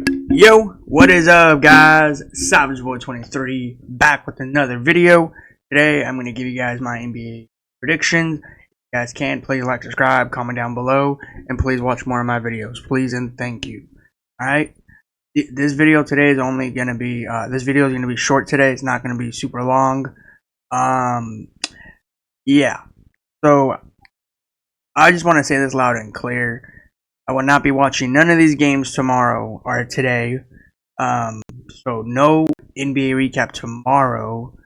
Yo, what is up, guys? Savage Boy 23 back with another video. Today, I'm going to give you guys my NBA predictions. If you guys can, please like, subscribe, comment down below, and please watch more of my videos. Please and thank you. Alright? This video today is only going to be, short today. It's not going to be super long. Yeah. So, I just want to say this loud and clear. I will not be watching none of these games tomorrow or today. So no NBA recap tomorrow.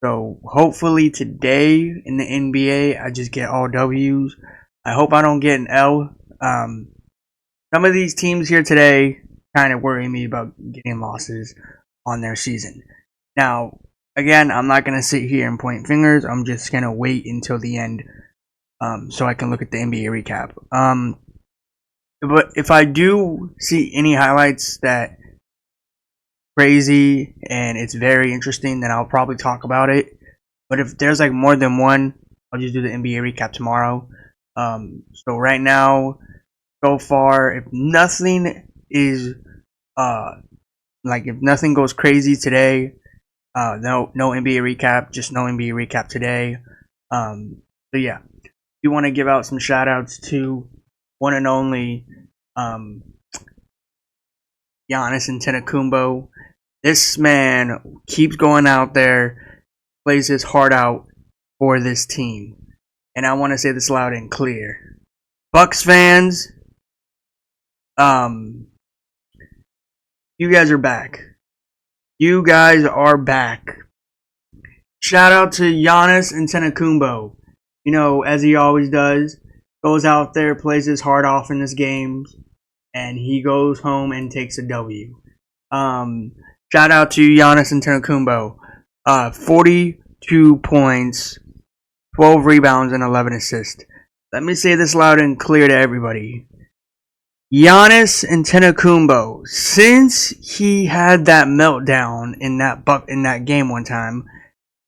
So hopefully today in the NBA I just get all W's. I hope I don't get an L. Some of these teams here today kind of worry me about getting losses on their season. Now, again, I'm not gonna sit here and point fingers. I'm just gonna wait until the end, so I can look at the NBA recap. But if I do see any highlights that crazy and it's very interesting, then I'll probably talk about it. But if there's like more than one, I'll just do the NBA recap tomorrow. So right now, so far, if nothing is if nothing goes crazy today, no NBA recap, just no NBA recap today. So yeah, if you want to give out some shout outs to one and only Giannis Antetokounmpo. This man keeps going out there, plays his heart out for this team. And I want to say this loud and clear. Bucks fans, you guys are back. You guys are back. Shout out to Giannis Antetokounmpo. You know, as he always does, goes out there, plays his heart off in this game, and he goes home and takes a W. Shout out to Giannis Antetokounmpo. 42 points, 12 rebounds, and 11 assists. Let me say this loud and clear to everybody. Giannis Antetokounmpo, since he had that meltdown in that game one time,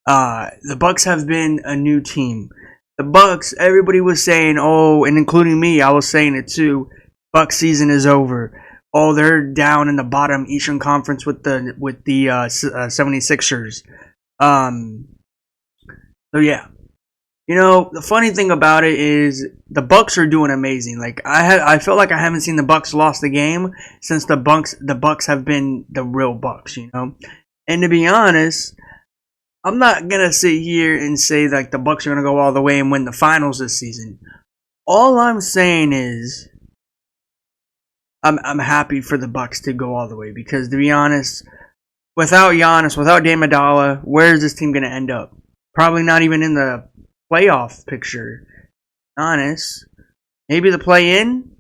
the Bucks have been a new team. The Bucks, everybody was saying, oh, and including me, I was saying it too, Bucks season is over. Oh, they're down in the bottom Eastern Conference with the 76ers. So yeah. You know, the funny thing about it is the Bucks are doing amazing. Like I felt like I haven't seen the Bucks lost the game since the Bucks have been the real Bucks, you know? And to be honest, I'm not gonna sit here and say like the Bucks are gonna go all the way and win the finals this season. All I'm saying is I'm happy for the Bucks to go all the way because to be honest, without Giannis, without Dame Adala, where is this team gonna end up? Probably not even in the playoff picture. Honest, maybe the play-in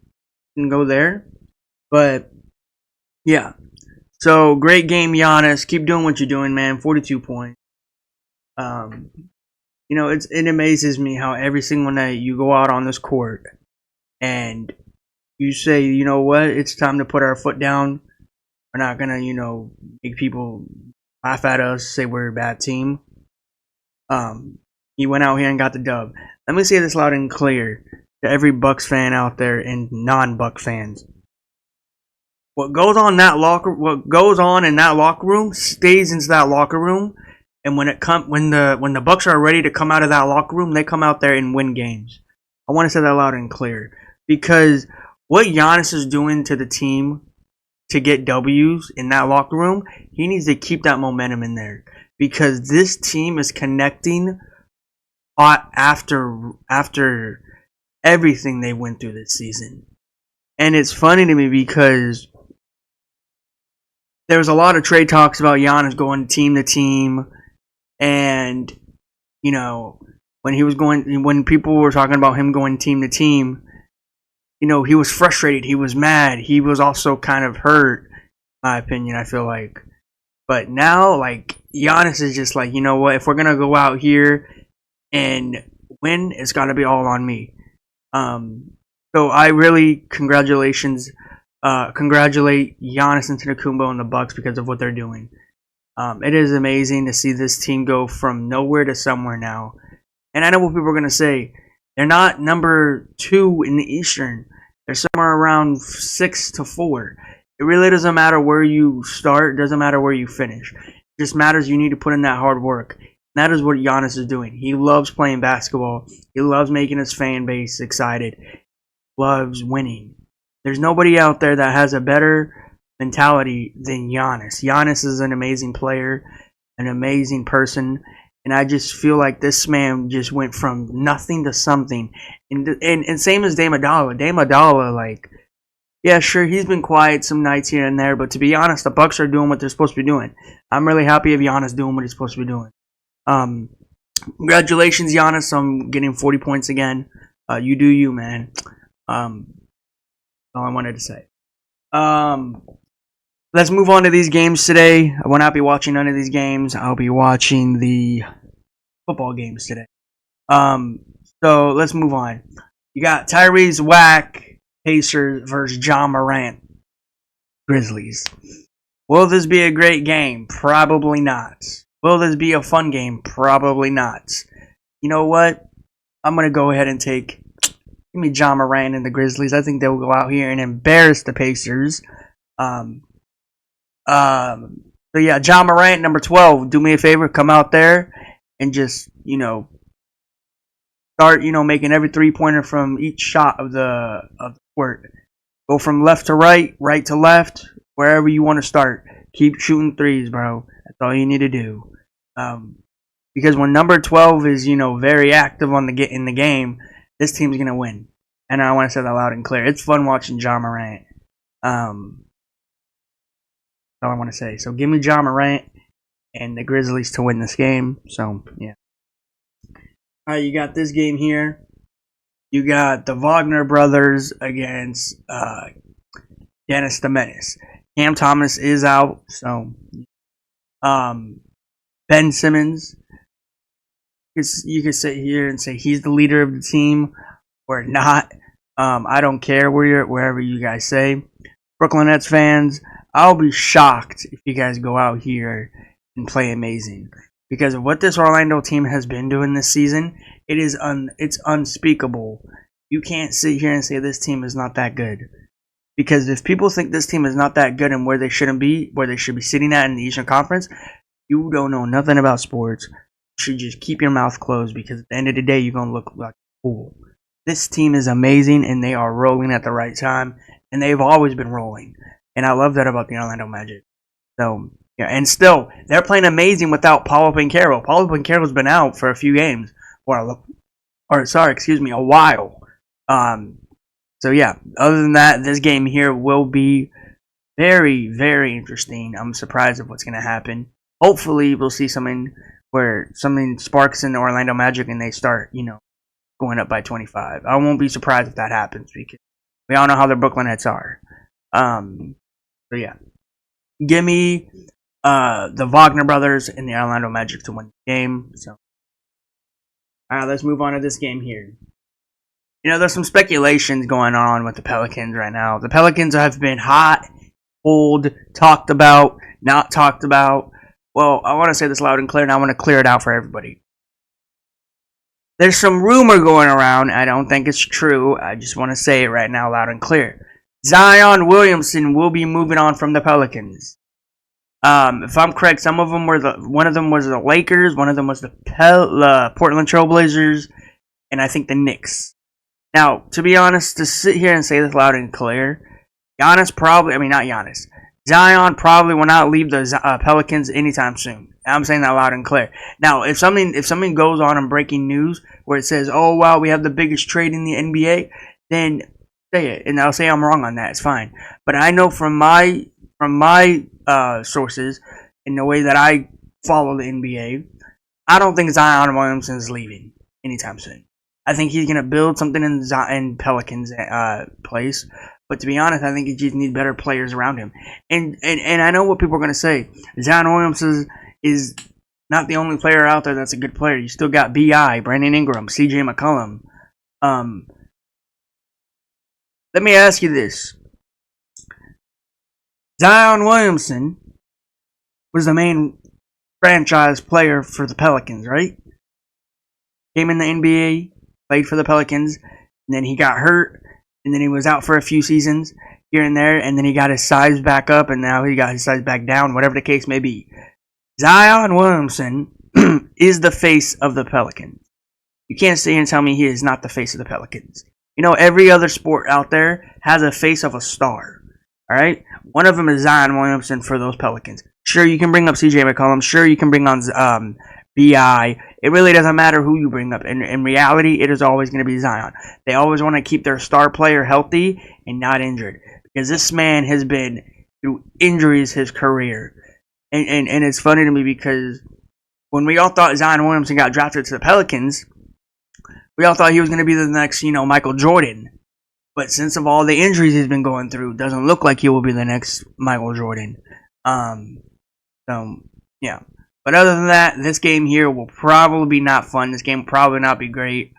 can go there, but yeah. So great game, Giannis. Keep doing what you're doing, man. 42 points. You know, it amazes me how every single night you go out on this court and you say, you know what, it's time to put our foot down. We're not gonna, you know, make people laugh at us, say we're a bad team. He went out here and got the dub. Let me say this loud and clear to every Bucks fan out there and non-Buck fans. What goes on in that locker room stays in that locker room. And when the Bucks are ready to come out of that locker room, they come out there and win games. I want to say that loud and clear because what Giannis is doing to the team to get W's in that locker room, he needs to keep that momentum in there because this team is connecting after everything they went through this season. And it's funny to me because there was a lot of trade talks about Giannis going team to team. And, you know, when people were talking about him going team to team, you know, he was frustrated. He was mad. He was also kind of hurt, in my opinion, I feel like. But now, like, Giannis is just like, you know what? If we're going to go out here and win, it's got to be all on me. So I really congratulate Giannis Antetokounmpo and the Bucks because of what they're doing. It is amazing to see this team go from nowhere to somewhere now. And I know what people are going to say. They're not number 2 in the Eastern. They're somewhere around 6 to 4. It really doesn't matter where you start. It doesn't matter where you finish. It just matters you need to put in that hard work. And that is what Giannis is doing. He loves playing basketball. He loves making his fan base excited. Loves winning. There's nobody out there that has a better mentality than Giannis. Giannis is an amazing player, an amazing person, and I just feel like this man just went from nothing to something. And same as Dame Adala. Dame Adala, like, yeah, sure, he's been quiet some nights here and there, but to be honest, the Bucks are doing what they're supposed to be doing. I'm really happy of Giannis doing what he's supposed to be doing. Congratulations, Giannis, on getting 40 points again. You do you, man. That's all I wanted to say. Let's move on to these games today. I will not be watching none of these games. I'll be watching the football games today. So let's move on. You got Tyrese Wack, Pacers versus Ja Morant, Grizzlies. Will this be a great game? Probably not. Will this be a fun game? Probably not. You know what? I'm going to go ahead and give me Ja Morant and the Grizzlies. I think they'll go out here and embarrass the Pacers. So yeah, Ja Morant, number 12, do me a favor, come out there and just, start, making every 3-pointer from each shot of the court. Go from left to right, right to left, wherever you want to start. Keep shooting threes, bro. That's all you need to do. Because when number 12 is, very active in the game, this team's gonna win. And I want to say that loud and clear. It's fun watching Ja Morant. That's all I want to say. So give me Ja Morant and the Grizzlies to win this game. So, yeah. All right, you got this game here. You got the Wagner brothers against Dennis the Menace. Cam Thomas is out. So, Ben Simmons, you can sit here and say he's the leader of the team or not. I don't care wherever you guys say. Brooklyn Nets fans, I'll be shocked if you guys go out here and play amazing. Because of what this Orlando team has been doing this season, it's unspeakable. You can't sit here and say this team is not that good. Because if people think this team is not that good and where they should be sitting at in the Eastern Conference, you don't know nothing about sports. You should just keep your mouth closed because at the end of the day, you're going to look like a fool. This team is amazing and they are rolling at the right time. And they've always been rolling. And I love that about the Orlando Magic. So, yeah, and still, they're playing amazing without Paolo Banchero. Paolo Banchero's been out for a few games. A while. So, yeah, other than that, this game here will be very, very interesting. I'm surprised at what's going to happen. Hopefully, we'll see something sparks in the Orlando Magic and they start, going up by 25. I won't be surprised if that happens because we all know how the Brooklyn Nets are. So yeah, give me the Wagner brothers and the Orlando Magic to win the game. So, all right, let's move on to this game here. There's some speculations going on with the Pelicans right now. The Pelicans have been hot, cold, talked about, not talked about. Well, I want to say this loud and clear, and I want to clear it out for everybody. There's some rumor going around. I don't think it's true. I just want to say it right now loud and clear. Zion Williamson will be moving on from the Pelicans. If I'm correct, one of them was the Lakers, one of them was the Portland Trailblazers, and I think the Knicks. Now, to be honest, to sit here and say this loud and clear, Zion probably will not leave the Pelicans anytime soon. I'm saying that loud and clear. Now, if something goes on in breaking news where it says, "Oh wow, we have the biggest trade in the NBA," then say it, and I'll say I'm wrong on that. It's fine. But I know from my sources and the way that I follow the NBA, I don't think Zion Williamson is leaving anytime soon. I think he's gonna build something in Pelicans' place. But to be honest, I think he just needs better players around him. And I know what people are gonna say. Zion Williamson is not the only player out there that's a good player. You still got B.I., Brandon Ingram, C.J. McCollum. Let me ask you this. Zion Williamson was the main franchise player for the Pelicans, right? Came in the NBA, played for the Pelicans, and then he got hurt, and then he was out for a few seasons. here and there, and then he got his size back up, and now he got his size back down, whatever the case may be. Zion Williamson is the face of the Pelicans. You can't sit here and tell me he is not the face of the Pelicans. You know, every other sport out there has a face of a star. All right? One of them is Zion Williamson for those Pelicans. Sure, you can bring up CJ McCollum. Sure, you can bring on BI. It really doesn't matter who you bring up. In reality, it is always going to be Zion. They always want to keep their star player healthy and not injured. Because this man has been through injuries his career. And it's funny to me because when we all thought Zion Williamson got drafted to the Pelicans, we all thought he was going to be the next, Michael Jordan. But since of all the injuries he's been going through, doesn't look like he will be the next Michael Jordan. Yeah. But other than that, this game here will probably be not fun. This game will probably not be great.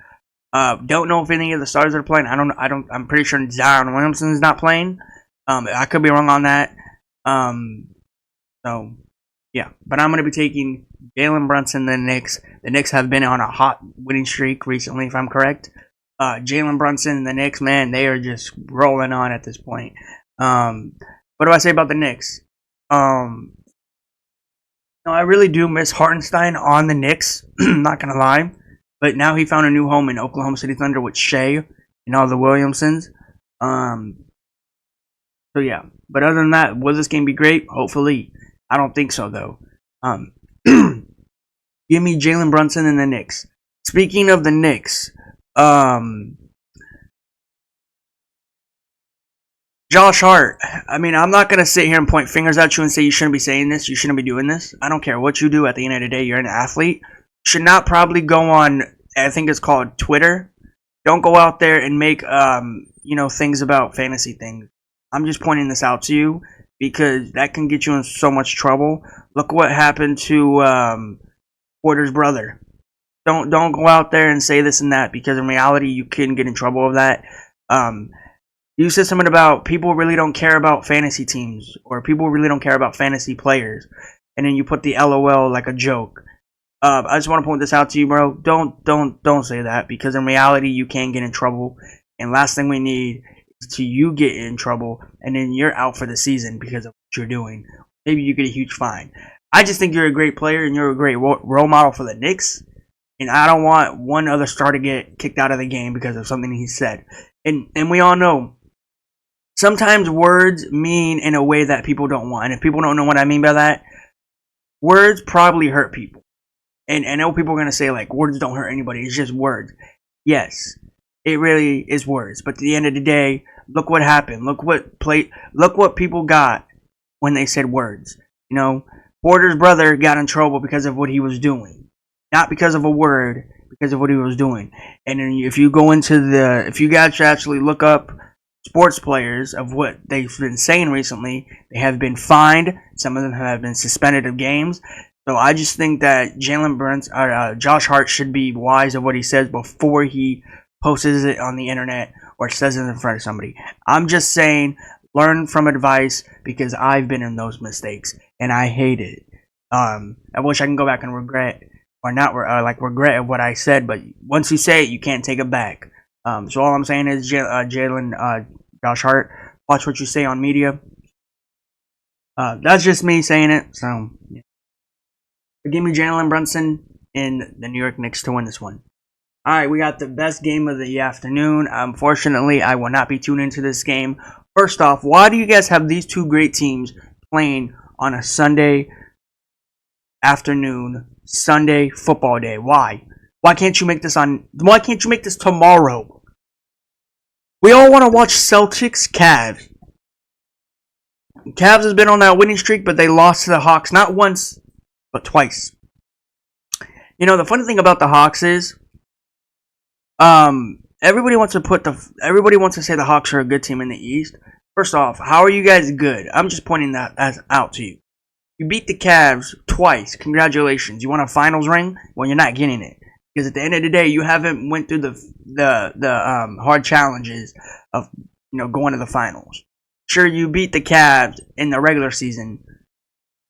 Don't know if any of the stars are playing. I'm pretty sure Zion Williamson is not playing. I could be wrong on that. Yeah. But I'm going to be taking Jalen Brunson, the Knicks. The Knicks have been on a hot winning streak recently, if I'm correct. Jalen Brunson and the Knicks, man, they are just rolling on at this point. What do I say about the Knicks? I really do miss Hartenstein on the Knicks. Not going to lie. But now he found a new home in Oklahoma City Thunder with Shea and all the Williamsons. So, yeah. But other than that, will this game be great? Hopefully. I don't think so, though. Give me Jalen Brunson and the Knicks. Speaking of the Knicks, Josh Hart. I mean, I'm not going to sit here and point fingers at you and say you shouldn't be saying this, you shouldn't be doing this. I don't care what you do. At the end of the day, you're an athlete. You should not probably go on, I think it's called Twitter. Don't go out there and make, things about fantasy things. I'm just pointing this out to you because that can get you in so much trouble. Look what happened to Porter's brother. Don't go out there and say this and that because in reality you can get in trouble with that. You said something about people really don't care about fantasy teams or people really don't care about fantasy players, and then you put the LOL like a joke. I just want to point this out to you, bro. Don't say that because in reality you can get in trouble, and last thing we need is to you get in trouble and then you're out for the season because of what you're doing. Maybe you get a huge fine. I just think you're a great player and you're a great role model for the Knicks. And I don't want one other star to get kicked out of the game because of something he said. And we all know, sometimes words mean in a way that people don't want. And if people don't know what I mean by that, words probably hurt people. And I know people are going to say, like, words don't hurt anybody. It's just words. Yes, it really is words. But at the end of the day, look what happened. Look what people got when they said words. Porter's brother got in trouble because of what he was doing. Not because of a word, because of what he was doing. And then if you guys actually look up sports players of what they've been saying recently, they have been fined. Some of them have been suspended of games. So I just think that Josh Hart should be wise of what he says before he posts it on the internet or says it in front of somebody. I'm just saying, learn from advice because I've been in those mistakes and I hate it. I wish I can go back and regret. Or not regret what I said, but once you say it, you can't take it back. So all I'm saying is, Josh Hart, watch what you say on media. That's just me saying it. So, yeah. Give me Jalen Brunson and the New York Knicks to win this one. All right, we got the best game of the afternoon. Unfortunately, I will not be tuned into this game. First off, why do you guys have these two great teams playing on a Sunday afternoon, Sunday football day? Why? Why can't you make this tomorrow? We all want to watch Celtics Cavs. Cavs has been on that winning streak, but they lost to the Hawks not once, but twice. The funny thing about the Hawks is, everybody wants to say the Hawks are a good team in the East. First off, how are you guys good? I'm just pointing that out to you. You beat the Cavs twice. Congratulations. You won a finals ring? Well, you're not getting it. Because at the end of the day, you haven't went through the hard challenges of going to the finals. Sure, you beat the Cavs in the regular season.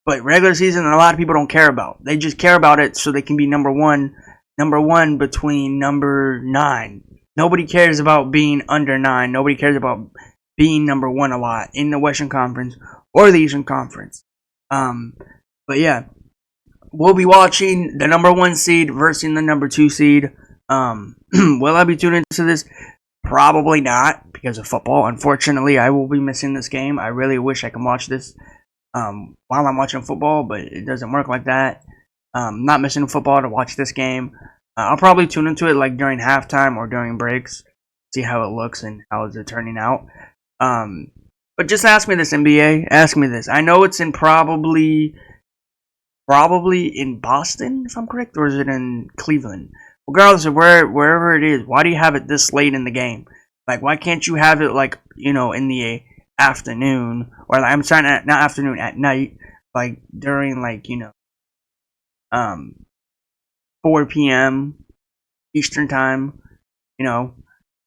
But regular season, a lot of people don't care about. They just care about it so they can be number one between number 9. Nobody cares about being under 9. Nobody cares about being number one a lot in the Western Conference or the Eastern Conference. But yeah, we'll be watching the number one seed versus the number two seed. Will I be tuning into this? Probably not because of football. Unfortunately, I will be missing this game. I really wish I could watch this while I'm watching football, but it doesn't work like that. Not missing football to watch this game. I'll probably tune into it like during halftime or during breaks, see how it looks and how is it turning out. But just ask me this, NBA. Ask me this. I know it's in probably in Boston, if I'm correct, or is it in Cleveland? Regardless of wherever it is, why do you have it this late in the game? Like, why can't you have it like in the afternoon, or like, I'm sorry, not afternoon, at night, like during 4 p.m. Eastern time,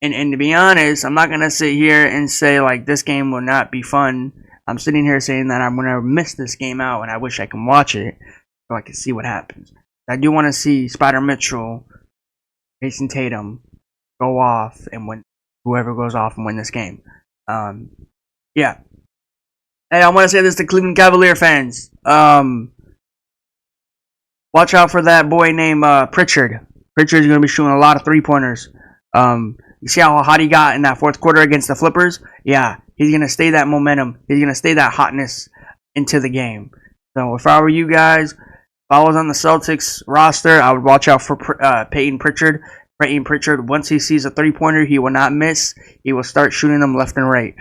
And to be honest, I'm not gonna sit here and say like this game will not be fun. I'm sitting here saying that I'm gonna miss this game out, and I wish I can watch it so I can see what happens. I do want to see Spider Mitchell, Jason Tatum go off and win. Whoever goes off and win this game. Yeah. Hey, I want to say this to Cleveland Cavalier fans. Watch out for that boy named Pritchard. Pritchard's gonna be shooting a lot of 3-pointers. You see how hot he got in that fourth quarter against the Flippers? Yeah, he's going to stay that momentum. He's going to stay that hotness into the game. So if I were you guys, if I was on the Celtics roster, I would watch out for Peyton Pritchard. Peyton Pritchard, once he sees a 3-pointer, he will not miss. He will start shooting them left and right.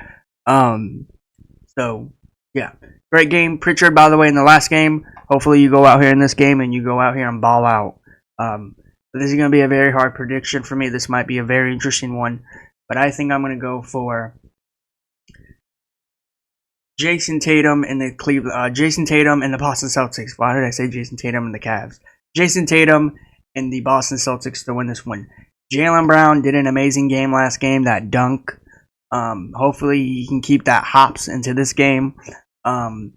So, yeah. Great game. Pritchard, by the way, in the last game. Hopefully you go out here in this game and you go out here and ball out. This is going to be a very hard prediction for me. This might be a very interesting one. But I think I'm going to go for Jason Tatum and the Boston Celtics. Why did I say Jason Tatum and the Cavs? Jason Tatum and the Boston Celtics to win this one. Jaylen Brown did an amazing game last game, that dunk. Hopefully he can keep that hops into this game. The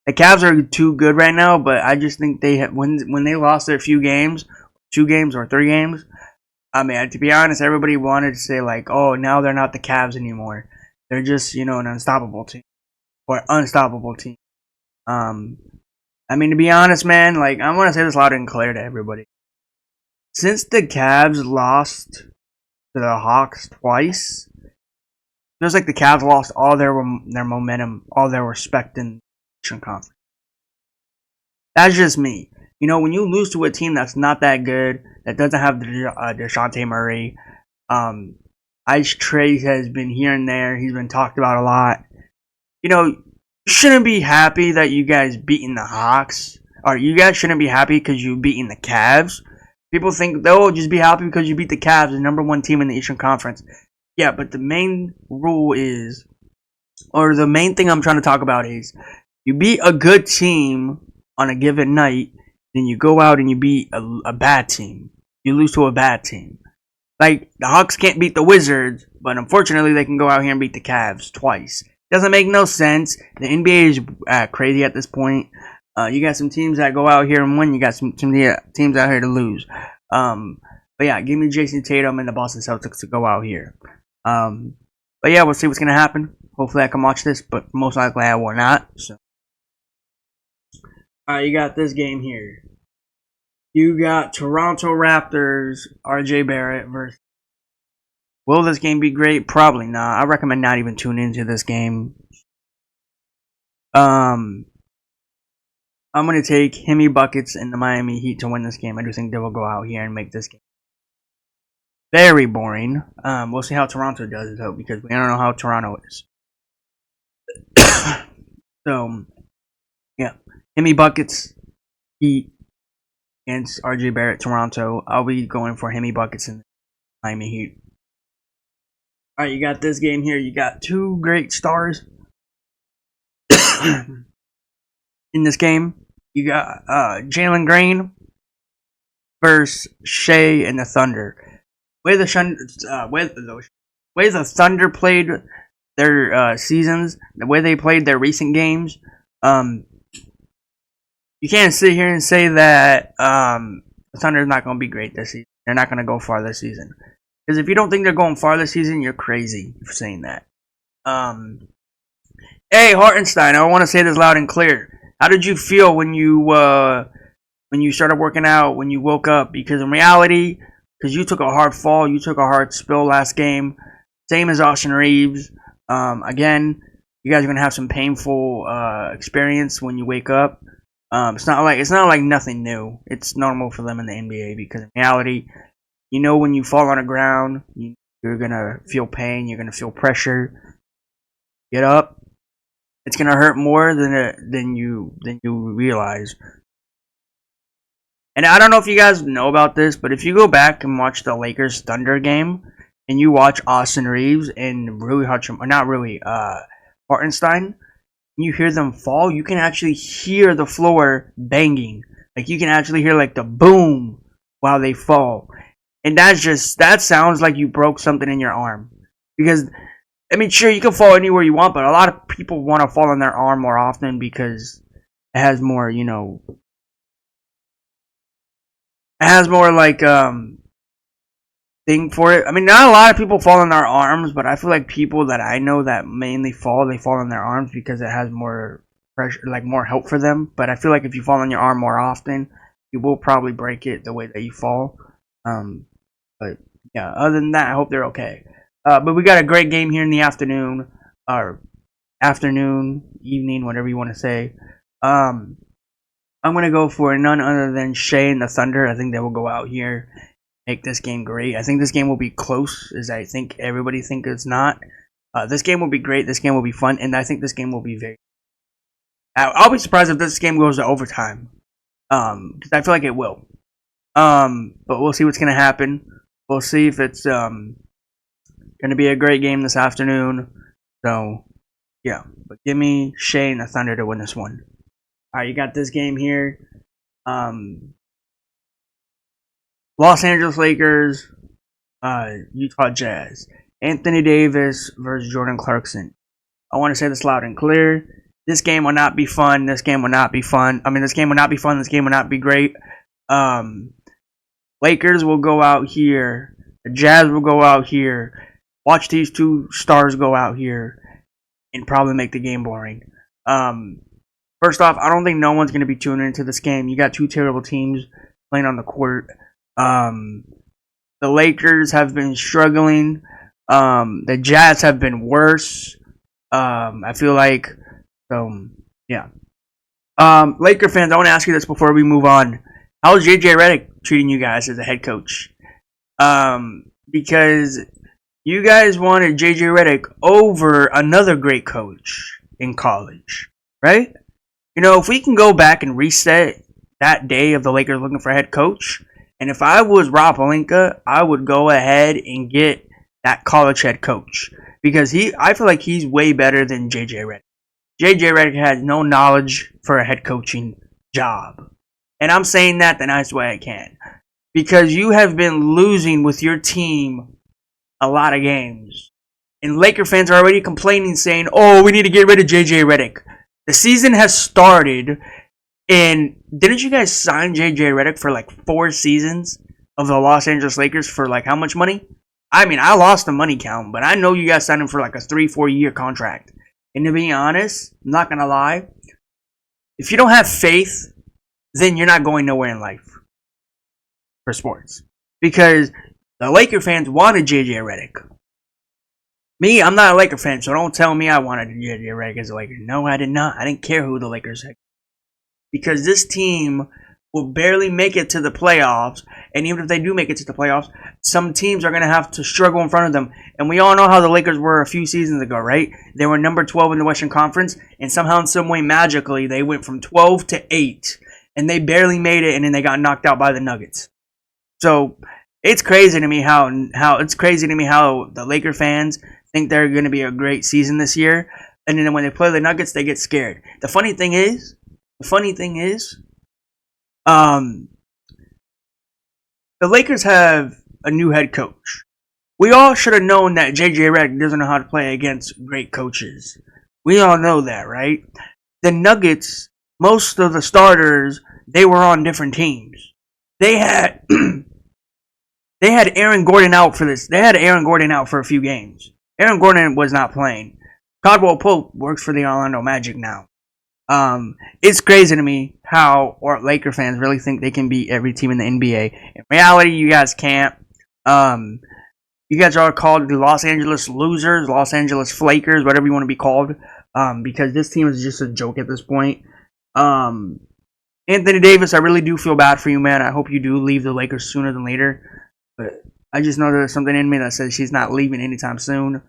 Cavs are too good right now, but I just think when they lost their few games, 2 games or 3 games. I mean, to be honest, everybody wanted to say like, oh, now they're not the Cavs anymore. They're just, an unstoppable team. Or unstoppable team. I mean, to be honest, man, like, I want to say this loud and clear to everybody. Since the Cavs lost to the Hawks twice, it feels like the Cavs lost all their momentum, all their respect in the Eastern Conference. That's just me. When you lose to a team that's not that good, that doesn't have DeJounte Murray, Ice Trae has been here and there. He's been talked about a lot. You shouldn't be happy that you guys beaten the Hawks. Or you guys shouldn't be happy because you beaten the Cavs. People think they'll just be happy because you beat the Cavs, the number 1 team in the Eastern Conference. Yeah, but the main rule is, or the main thing I'm trying to talk about is, you beat a good team on a given night, then you go out and you beat a bad team. You lose to a bad team. Like, the Hawks can't beat the Wizards, but unfortunately they can go out here and beat the Cavs twice. Doesn't make no sense. The NBA is crazy at this point. You got some teams that go out here and win. You got some teams out here to lose. But yeah, give me Jason Tatum and the Boston Celtics to go out here. But yeah, we'll see what's going to happen. Hopefully I can watch this, but most likely I will not. So. Alright, you got this game here. You got Toronto Raptors, RJ Barrett versus. Will this game be great? Probably not. I recommend not even tuning into this game. I'm going to take Hemi Buckets and the Miami Heat to win this game. I do think they will go out here and make this game very boring. We'll see how Toronto does though, because we don't know how Toronto is. So, yeah. Hemi Buckets, Heat, against RJ Barrett, Toronto. I'll be going for Hemi Buckets and Miami Heat. Alright, you got this game here. You got 2 great stars in this game. You got Jalen Green versus Shea and the Thunder. Way the Thunder played their seasons, the way they played their recent games, you can't sit here and say that the Thunder is not going to be great this season. They're not going to go far this season. Because if you don't think they're going far this season, you're crazy for saying that. Um, hey, Hartenstein, I want to say this loud and clear. How did you feel when you started working out, when you woke up? Because in reality, because you took a hard fall, you took a hard spill last game, same as Austin Reeves. Again, you guys are gonna have some painful experience when you wake up. It's not like nothing new. It's normal for them in the NBA because in reality, you know when you fall on the ground, you're gonna feel pain, you're gonna feel pressure. Get up. It's gonna hurt more than you realize. And I don't know if you guys know about this, but if you go back and watch the Lakers Thunder game, and you watch Austin Reeves and Rui Hachimura, or not Rui, Hartenstein, you hear them fall, you can actually hear the floor banging. Like you can actually hear like the boom while they fall. And that sounds like you broke something in your arm. Because I mean sure you can fall anywhere you want, but a lot of people want to fall on their arm more often because it has more, it has more like thing for it. I mean, not a lot of people fall on their arms, but I feel like people that I know that mainly fall, they fall on their arms because it has more pressure, like more help for them. But I feel like if you fall on your arm more often, you will probably break it the way that you fall. But yeah, other than that, I hope they're okay. But we got a great game here in the afternoon, or afternoon, evening, whatever you want to say. I'm gonna go for none other than Shea and the Thunder. I think they will go out here, make this game great. I think this game will be close, as I think everybody thinks it's not. This game will be great. This game will be fun, and I think this game will be very. I'll be surprised if this game goes to overtime, because I feel like it will. But we'll see what's gonna happen. We'll see if it's gonna be a great game this afternoon. So yeah, but give me Shea and the Thunder to win this one. All right, you got this game here. Los Angeles Lakers, Utah Jazz. Anthony Davis versus Jordan Clarkson. I want to say this loud and clear. This game will not be fun. This game will not be fun. This game will not be fun. This game will not be great. Lakers will go out here. The Jazz will go out here. Watch these two stars go out here and probably make the game boring. First off, I don't think no one's going to be tuning into this game. You got two terrible teams playing on the court. The Lakers have been struggling. The Jazz have been worse. I feel like, so yeah. Laker fans, I want to ask you this before we move on. How's JJ Redick treating you guys as a head coach? Because you guys wanted JJ Redick over another great coach in college, right? If we can go back and reset that day of the Lakers looking for a head coach, and if I was Rob Pelinka, I would go ahead and get that college head coach. Because I feel like he's way better than JJ Redick. JJ Redick has no knowledge for a head coaching job. And I'm saying that the nice way I can. Because you have been losing with your team a lot of games. And Laker fans are already complaining, saying, oh, we need to get rid of JJ Redick. The season has started, and didn't you guys sign JJ Redick for like 4 seasons of the Los Angeles Lakers for like how much money? I lost the money count, but I know you guys signed him for like a 3-4 year contract. And to be honest, I'm not gonna lie, if you don't have faith, then you're not going nowhere in life for sports. Because the Laker fans wanted JJ Redick. Me, I'm not a Laker fan, so don't tell me I wanted JJ Redick as a Laker. No, I did not. I didn't care who the Lakers had. Because this team will barely make it to the playoffs, and even if they do make it to the playoffs, some teams are going to have to struggle in front of them. And we all know how the Lakers were a few seasons ago, right? They were number 12 in the Western Conference, and somehow in some way magically they went from 12 to 8, and they barely made it, and then they got knocked out by the Nuggets. So it's crazy to me how the Laker fans think they're going to be a great season this year, and then when they play the Nuggets, they get scared. The funny thing is, the Lakers have a new head coach. We all should have known that JJ Redick doesn't know how to play against great coaches. We all know that, right? The Nuggets, most of the starters, they were on different teams. They had Aaron Gordon out for this. They had Aaron Gordon out for a few games. Aaron Gordon was not playing. Caldwell Pope works for the Orlando Magic now. It's crazy to me how Laker fans really think they can beat every team in the NBA. In reality, you guys can't. You guys are called the Los Angeles Losers, Los Angeles Flakers, whatever you want to be called, because this team is just a joke at this point. Anthony Davis, I really do feel bad for you, man. I hope you do leave the Lakers sooner than later. But I just know there's something in me that says she's not leaving anytime soon.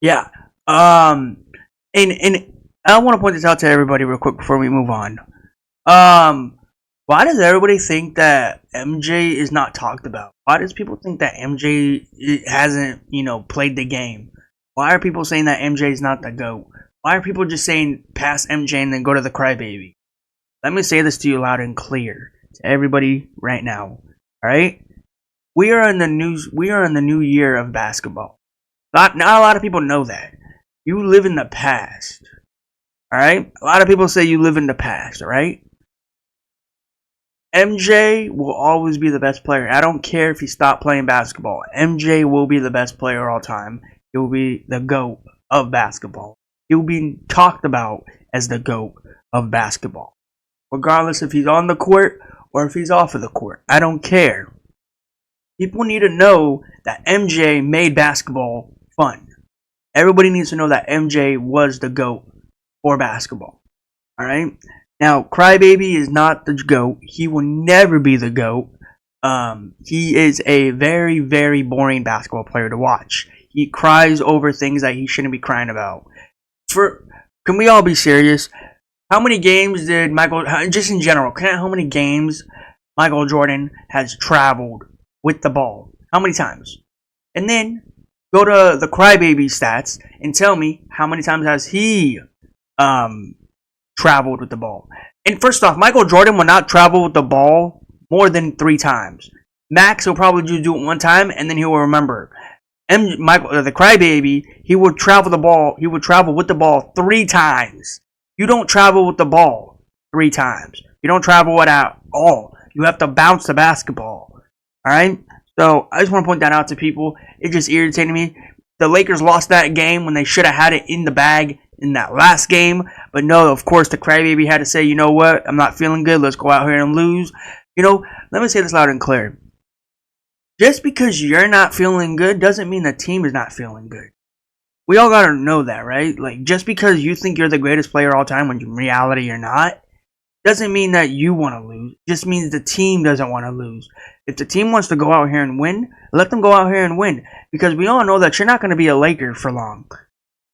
Yeah. And I want to point this out to everybody real quick before we move on. Why does everybody think that MJ is not talked about? Why does people think that MJ hasn't, played the game? Why are people saying that MJ is not the GOAT? Why are people just saying pass MJ and then go to the crybaby? Let me say this to you loud and clear to everybody right now. All right, we are in the new year of basketball. Not a lot of people know that. You live in the past. All right, a lot of people say you live in the past. All right. MJ will always be the best player. I don't care if he stopped playing basketball. MJ will be the best player all time. He will be the GOAT of basketball. He will be talked about as the GOAT of basketball. Regardless if he's on the court or if he's off of the court. I don't care. People need to know that MJ made basketball fun. Everybody needs to know that MJ was the GOAT for basketball. Alright? Now, Crybaby is not the GOAT. He will never be the GOAT. He is a very, very boring basketball player to watch. He cries over things that he shouldn't be crying about. Can we all be serious? How many games did just in general, how many games Michael Jordan has traveled with the ball? How many times? And then go to the Crybaby stats and tell me how many times has he traveled with the ball. And first off, Michael Jordan will not travel with the ball more than 3 times. Max will probably just do it 1 time and then he will remember. And the Crybaby, he would travel with the ball 3 times. You don't travel with the ball 3 times. You don't travel it at all. You have to bounce the basketball. Alright? So I just want to point that out to people. It just irritated me. The Lakers lost that game when they should have had it in the bag in that last game. But no, of course, the Crybaby had to say, you know what? I'm not feeling good. Let's go out here and lose. Let me say this loud and clear. Just because you're not feeling good doesn't mean the team is not feeling good. We all gotta know that, right? Like, just because you think you're the greatest player of all time when in reality you're not, doesn't mean that you want to lose. It just means the team doesn't want to lose. If the team wants to go out here and win, let them go out here and win. Because we all know that you're not going to be a Laker for long.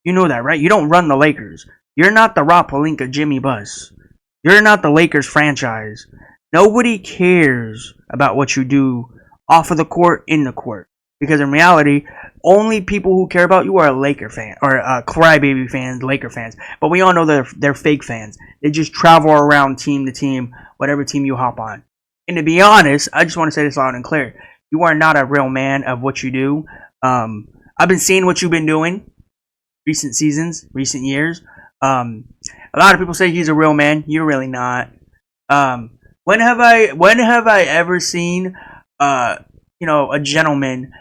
You know that, right? You don't run the Lakers. You're not the Rob Pelinka Jimmy Bus. You're not the Lakers franchise. Nobody cares about what you do off of the court, in the court. Because in reality, only people who care about you are Laker fans or Crybaby fans, Laker fans. But we all know they're fake fans. They just travel around team to team, whatever team you hop on. And to be honest, I just want to say this loud and clear: you are not a real man of what you do. I've been seeing what you've been doing, recent seasons, recent years. A lot of people say he's a real man. You're really not. When have I ever seen a gentleman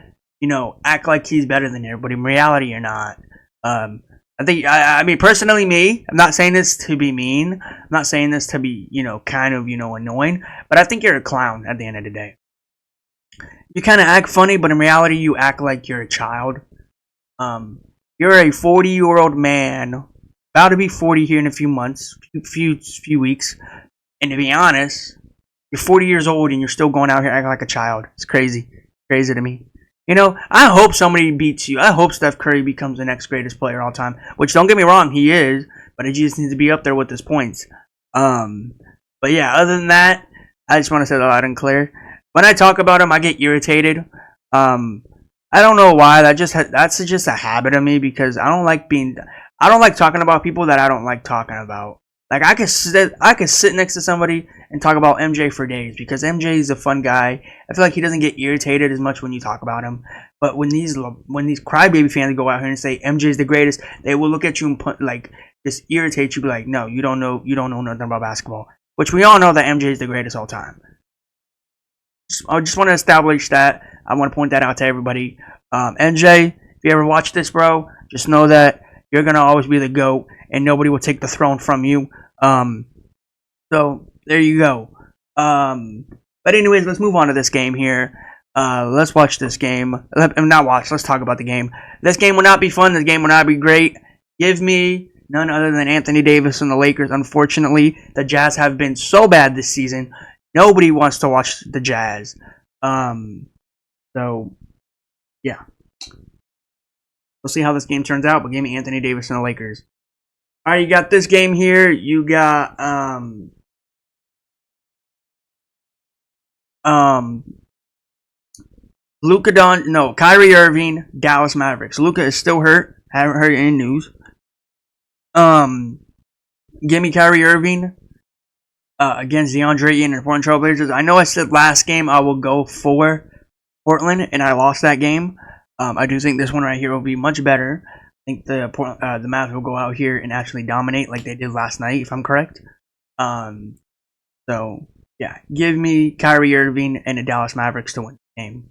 act like he's better than everybody? In reality, you're not. I mean, personally, me, I'm not saying this to be mean. I'm not saying this to be, kind of, annoying. But I think you're a clown at the end of the day. You kind of act funny, but in reality, you act like you're a child. You're a 40-year-old man, about to be 40 here in a few months, few weeks. And to be honest, you're 40 years old and you're still going out here acting like a child. It's crazy. Crazy to me. I hope somebody beats you. I hope Steph Curry becomes the next greatest player of all time. Which, don't get me wrong, he is. But he just needs to be up there with his points. But yeah, other than that, I just want to say that loud and clear. When I talk about him, I get irritated. I don't know why. That's just a habit of me because I don't like talking about people that I don't like talking about. Like, I could sit next to somebody and talk about MJ for days because MJ is a fun guy. I feel like he doesn't get irritated as much when you talk about him. But when these Crybaby fans go out here and say MJ is the greatest, they will look at you and just irritate you. Be like, no, you don't know nothing about basketball. Which we all know that MJ is the greatest all time. I just want to establish that. I want to point that out to everybody. MJ, if you ever watch this, bro, Just know that you're gonna always be the GOAT, and nobody will take the throne from you. So there you go. But anyways, let's move on to this game here. Let's watch this game. Not watch. Let's talk about the game. This game will not be fun. This game will not be great. Give me none other than Anthony Davis and the Lakers. Unfortunately, the Jazz have been so bad this season. Nobody wants to watch the Jazz. So yeah, we'll see how this game turns out. But give me Anthony Davis and the Lakers. All right, you got this game here. You got Kyrie Irving, Dallas Mavericks. Luka is still hurt. Haven't heard any news. Give me Kyrie Irving against DeAndre Ayton and Portland Trail Blazers. I know I said last game I will go for Portland, and I lost that game. I do think this one right here will be much better. I think the Mavs will go out here and actually dominate like they did last night, if I'm correct. So yeah, give me Kyrie Irving and the Dallas Mavericks to win the game.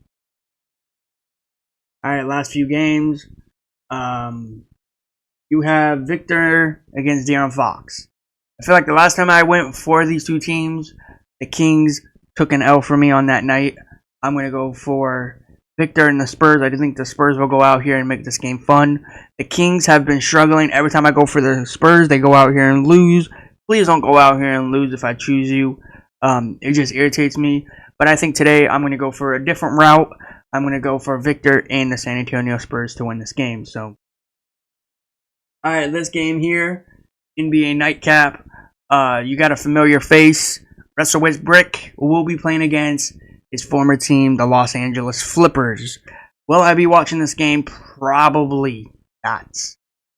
All right, last few games. You have Victor against De'Aaron Fox. I feel like the last time I went for these two teams, the Kings took an L for me on that night. I'm going to go for Victor and the Spurs. I do think the Spurs will go out here and make this game fun. The Kings have been struggling. Every time I go for the Spurs, they go out here and lose. Please don't go out here and lose if I choose you. It just irritates me. But I think today I'm going to go for a different route. I'm going to go for Victor and the San Antonio Spurs to win this game. So, all right, this game here, NBA Nightcap. You got a familiar face. Russell Westbrook will be playing against his former team, the Los Angeles Flippers. Will I be watching this game? Probably not.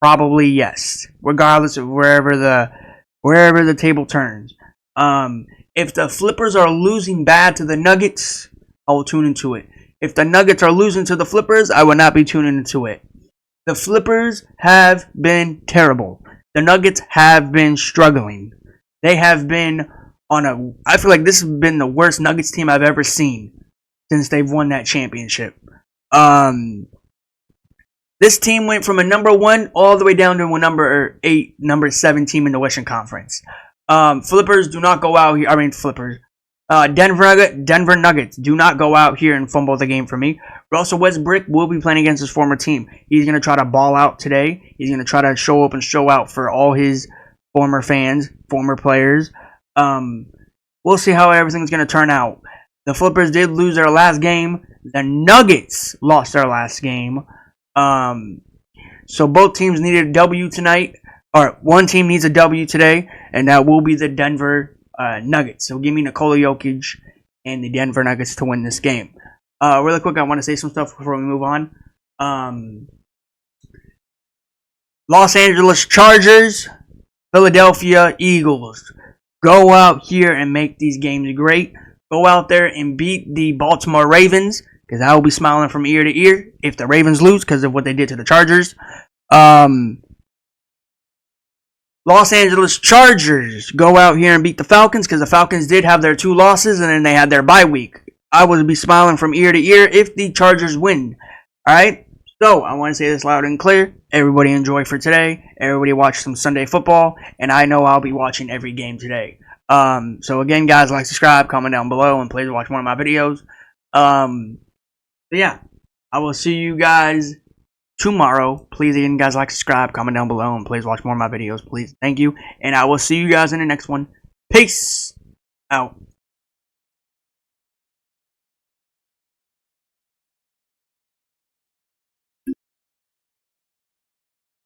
Probably yes. Regardless of wherever the table turns. If the Flippers are losing bad to the Nuggets, I will tune into it. If the Nuggets are losing to the Flippers, I will not be tuning into it. The Flippers have been terrible. The Nuggets have been struggling. They have been I feel like this has been the worst Nuggets team I've ever seen since they've won that championship. This team went from a number 1 all the way down to a number 8, number 7 team in the Western Conference. Flippers do not go out here. Flippers. Denver Nuggets do not go out here and fumble the game for me. Russell Westbrook will be playing against his former team. He's going to try to ball out today. He's going to try to show up and show out for all his former fans, former players. We'll see how everything's going to turn out. The Flippers did lose their last game. The Nuggets lost their last game. So both teams needed a W tonight. Or one team needs a W today, and that will be the Denver Nuggets. So give me Nikola Jokic and the Denver Nuggets to win this game. Really quick, I want to say some stuff before we move on. Los Angeles Chargers, Philadelphia Eagles. Go out here and make these games great. Go out there and beat the Baltimore Ravens, because I will be smiling from ear to ear if the Ravens lose because of what they did to the Chargers. Los Angeles Chargers, go out here and beat the Falcons, because the Falcons did have their 2 losses and then they had their bye week. I would be smiling from ear to ear if the Chargers win. Alright? So, I want to say this loud and clear. Everybody enjoy for today. Everybody watch some Sunday football. And I know I'll be watching every game today. So again, guys, like, subscribe, comment down below, and please watch one of my videos. But yeah, I will see you guys tomorrow. Please, again, guys, like, subscribe, comment down below, and please watch more of my videos, please. Thank you. And I will see you guys in the next one. Peace out.